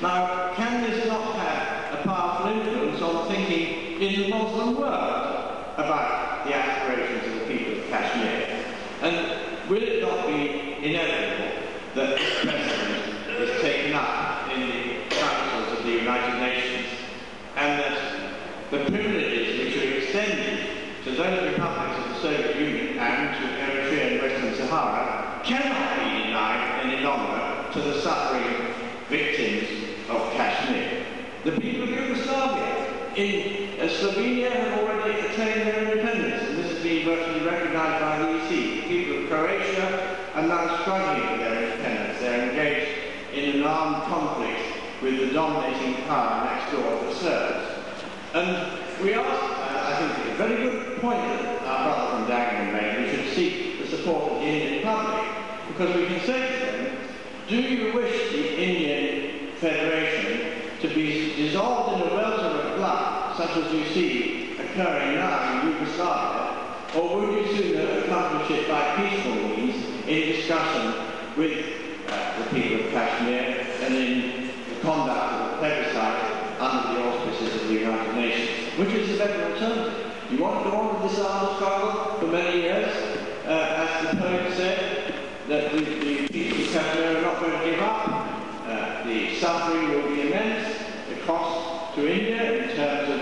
Now, can this not have a powerful influence on thinking in the Muslim world about the aspirations of the people of Kashmir? And will it not be inevitable that this precedent is taken up in the councils of the United Nations, and that the privileges which are extended to those republics of the Soviet Union and to Eritrea and Western Sahara cannot be denied any longer to the suffering victims of Kashmir? The people of Yugoslavia in Slovenia have already attained their independence, and this has been virtually recognised by the EC. The people of Croatia are now struggling for their independence. They're engaged in an armed conflict with the dominating power next door, the Serbs. And we ask, I think it's a very good point that our brother from Dagenham made, we should seek the support of the Indian public, because we can say to them, do you wish the Indian Federation to be dissolved in a welter of blood, such as you see occurring now in Yugoslavia, or would you sooner accomplish it by peaceful means in discussion with the people of Kashmir and in the conduct of a plebiscite under the auspices of the United Nations? Which is the better alternative? You want to go on with this armed struggle for many years, as the poet said, that the people of Kashmir are not going to give up. The suffering will be immense, the cost to India in terms of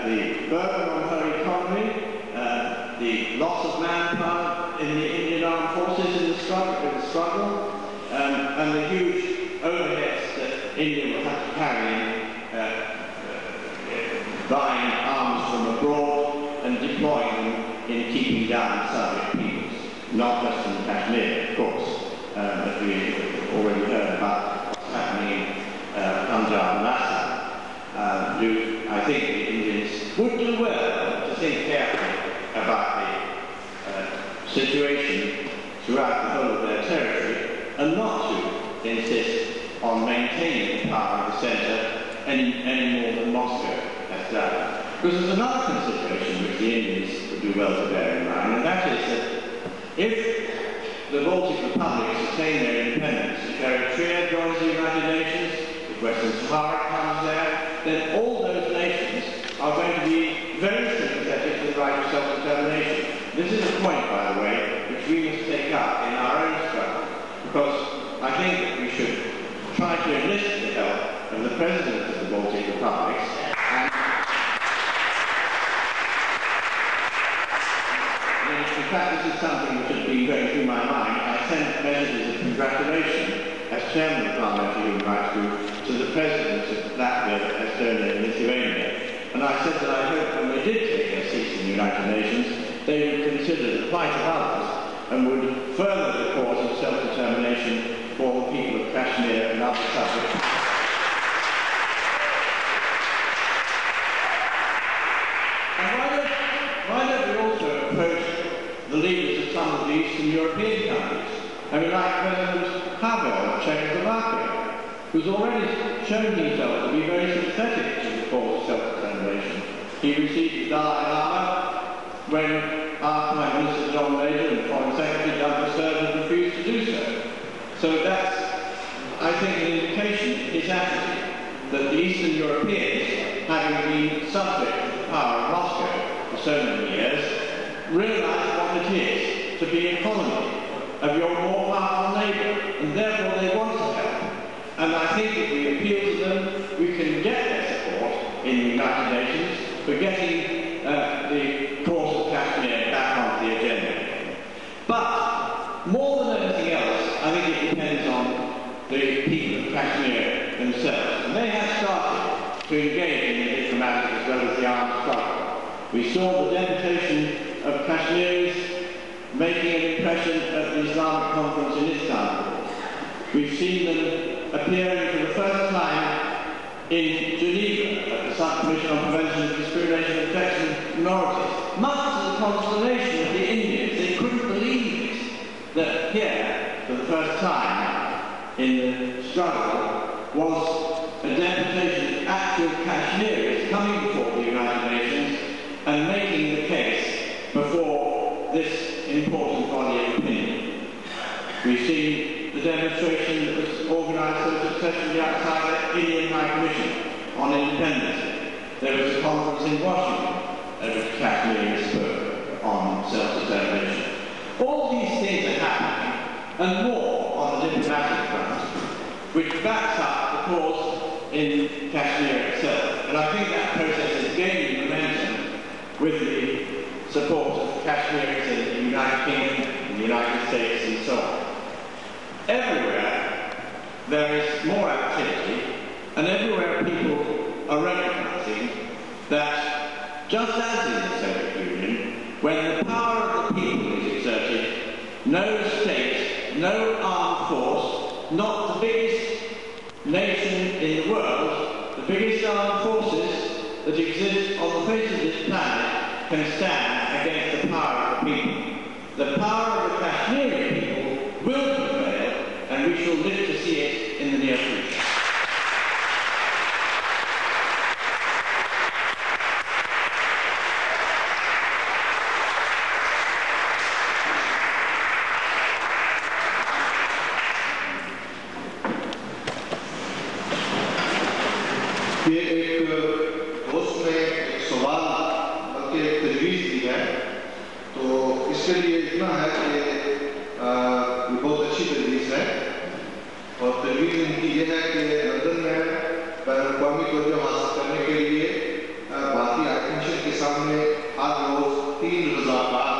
the burden on her economy, the loss of manpower in the Indian armed forces in the struggle, and the huge overheads that India will have to carry in buying arms from abroad and deploying them in keeping down Soviet peoples, not Western Kashmir, of course, as we already heard about what's happening in Punjab and Assam. I think the Indians would do well to think carefully about the situation throughout the whole of their territory, and not to insist on maintaining the power of the centre any more than Moscow has done. Because there's another consideration which the Indians would do well to bear in mind, and that is that if the Baltic republics attain their independence, if Eritrea joins the United Nations, if Western Sahara comes there, then all those nations are going to be very sympathetic to the right of self-determination. This is a point, by the way, which we must take up in our own struggle, because I think that we should try to enlist the help of the presidents of the Baltic republics. And in fact, this is something which has been going through my mind. I sent messages of congratulation as chairman of the Parliamentary Human Rights Group to the presidents of Latvia, Estonia and Lithuania. And I said that I hope when they did take their seats in the United Nations, they would consider the plight of others and would further the cause of self-determination for the people of Kashmir and other subjects. And why don't we also approach the leaders of some of the Eastern European countries? I mean, like President Havel of Czechoslovakia, who's already shown himself to be very sympathetic to the cause of self-determination. He received the Dalai Lama when our Prime Minister John Major and Foreign Secretary Douglas Stern refused to do so. So that's, I think, an indication in his attitude that the Eastern Europeans, having been subject to the power of Moscow for so many years, realise what it is to be a colony of your more powerful neighbour, and therefore they want to help. And I think if we appeal to them, we can get their support in the United Nations for getting the cause of Kashmir back onto the agenda. But more than anything else, I think it depends on the people of Kashmir themselves. And they have started to engage in the diplomatic as well as the armed struggle. We saw the deputation of Kashmiris making an impression at the Islamic conference in Istanbul. We've seen them appearing for the first time in Geneva at the Subcommission on Prevention of Discrimination and Protection of Minorities. Much to the consternation of the Indians, they couldn't believe it, that here, for the first time in the struggle, was a deputation of active Kashmiris coming before the United Nations and making the case before this important body of opinion. We've seen the demonstration that was organised so successfully outside Indian High Commission on Independence. There was a conference in Washington at which Kashmir spoke on self-determination. All these things are happening, and more on the diplomatic front, which backs up the cause in Kashmir itself. And I think that process is gaining momentum with the support of Kashmiris in the United Kingdom, in the United States, and so on. Everywhere there is more activity, and everywhere people are recognizing that just as in the Soviet Union, when the power of the people is exerted, no state, no armed force, not the biggest nation in the world, the biggest armed forces that exist on the face of this planet can stand against the power of the people. The power of the Kashmiri people will prevail, and we shall live to see it in the near future. یہ ایک دوست نے ایک سوال بلکہ ایک تجویز دی ہے، تو اس کے لیے اتنا ہے کہ یہ بہت اچھی تجویز ہے، اور تجویز ان کی یہ ہے کہ لندن میں بین الاقوامی توجہ حاصل کرنے کے لیے بھارتی ہائی کمیشن کے سامنے ہر روز 3 رضاکار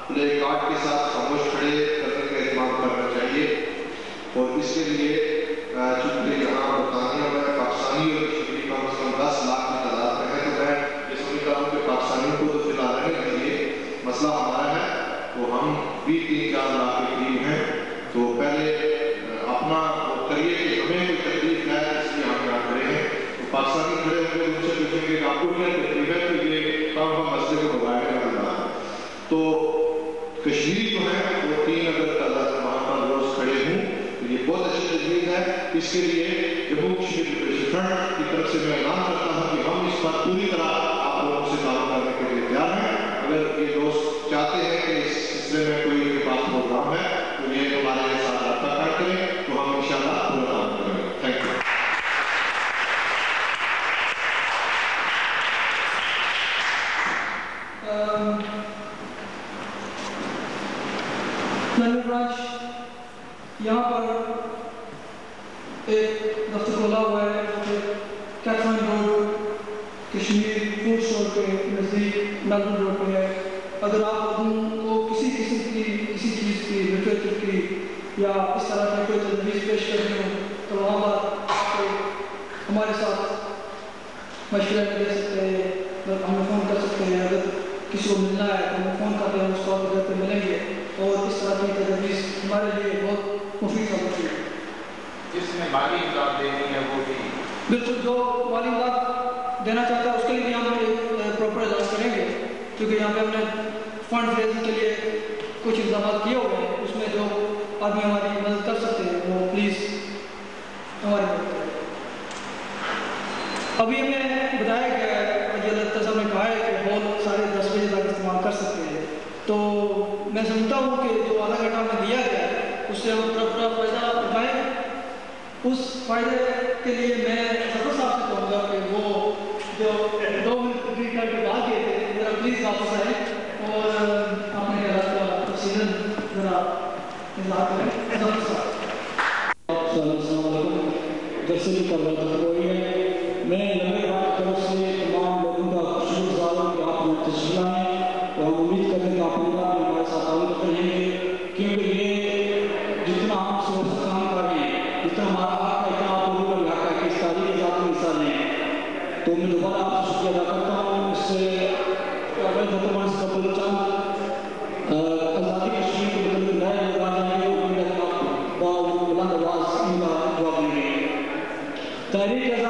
پلے کارڈ کے ساتھ خاموش کھڑے کرنے کا اہتمام کرنا چاہیے، اور اس کے لیے چونکہ یہاں برطانیہ میں پاکستانی اور 10 لاکھ کی تعداد میں ہے، تو میں یہ سمجھتا ہوں کہ پاکستانیوں کو تو فی الحال رہنے کے لیے مسئلہ ہمارا ہے، تو ہم بھی 3-4 لاکھ کے قریب ہیں، تو پہلے اپنا کریے کہ ہمیں کوئی تکلیف ہے اس لیے ہم یہاں کھڑے ہیں، تو پاکستانی کھڑے ہوں گے ان سے پوچھیں گے کہ آپ کو کیا تکلیف ہے، تو یہ کام مسئلے کو بگاڑنے کا بن رہا ہے۔ تو کشمیری جو ہے وہ 3 اگر تعداد وہاں پر روز کھڑے ہوں تو یہ بہت اچھی تجویز ہے۔ اس کے لیے جموں کشمیر لبریشن فرنٹ کی طرف سے میں اعلان کرتا ہوں کہ ہم اس پر پوری طرح آپ لوگوں سے تعاون کرنے کے لیے تیار ہیں۔ اگر یہ دوست چاہتے ہیں کہ اس سلسلے میں کوئی ان کے پاس پروگرام ہے تو یہ ہمارے ساتھ رابطہ کر کریں، تو ہم انشاءاللہ پورا تعاون کریں گے۔ تھینک یو۔ یہاں پر ایک دفتر کھولا ہوا ہے کیتھرائن روڈ کشمیر فوڈ اسٹور کے نزدیک میلبورن روڈ پہ ہے۔ اگر آپ لوگوں کو کسی قسم کی کسی چیز کی لٹریچر کی یا اس طرح کی کوئی تجویز پیش کرنی ہو تو وہاں پر آپ ہمارے ساتھ مشورہ دے سکتے ہیں، ہمیں فون کر سکتے ہیں۔ اگر کسی کو ملنا ہے تو ہمیں فون کرتے ہیں، اس کو آپ گھر پہ ملیں گے، اور اس طرح کی تجویز ہمارے لیے بہت مفید ثابت ہوئی ہے۔ جس میں مالی امداد دینی ہے وہ بھی بالکل، جو مالی امداد دینا چاہتا ہے اس کے لیے بھی ہم ایک پراپر اعلان کریں گے، کیونکہ یہاں پہ ہم نے فنڈ ریزنگ کے لیے کچھ انتظامات کیے ہوئے ہیں، اس میں جو آدمی ہماری مدد کر سکتے ہیں وہ پلیز ہماری مدد کریں۔ ابھی ہمیں بتایا گیا ہے، اللہ صاحب نے کہا ہے کہ ہال سارے 10 بجے تک استعمال کر سکتے ہیں، تو میں سمجھتا ہوں کہ جو آدھا گھنٹہ ہمیں دیا گیا ہے اس سے ہم پورا فائدہ اٹھائیں۔ اس فائدے کے لیے میں سفر صاحب سے کہوں گا کہ وہ جو 2 منٹ کمپلیٹ کر کے بعد گئے تھے ذرا پلیز واپس آئیں اور اپنے خیالات کا تفصیلاً ذرا اظہار کریں۔ سفر صاحب السلام علیکم۔ جیسے بھی کر رہا تھا وہی ہے، میں لمبے بات طرف سے تمام لوگوں کا شکر گزار ہوں کہ آپ نے تشریف لائیں، اور ہم امید کرتے ہیں کہ آپ لوگ بھی ہمارے ساتھ تعاون کرتے رہیں گے، کیونکہ یہ جتنا ہم سوچ کام کر رہے ہیں، جتنا ہمارا حق ہے، اتنا آپ لوگوں کا بھی حق ہے کہ اس تاریخ کے ذات میں حصہ لیں۔ تو میں دوبارہ آپ سے شکریہ ادا کرتا ہوں۔ اس سے اگر حکومت سے قبل چند آزادی کشمیر کے متعلق نئے لوگ آ جائیں گے، وہ بلند آواز ان کا جواب دیں گے۔ تحریک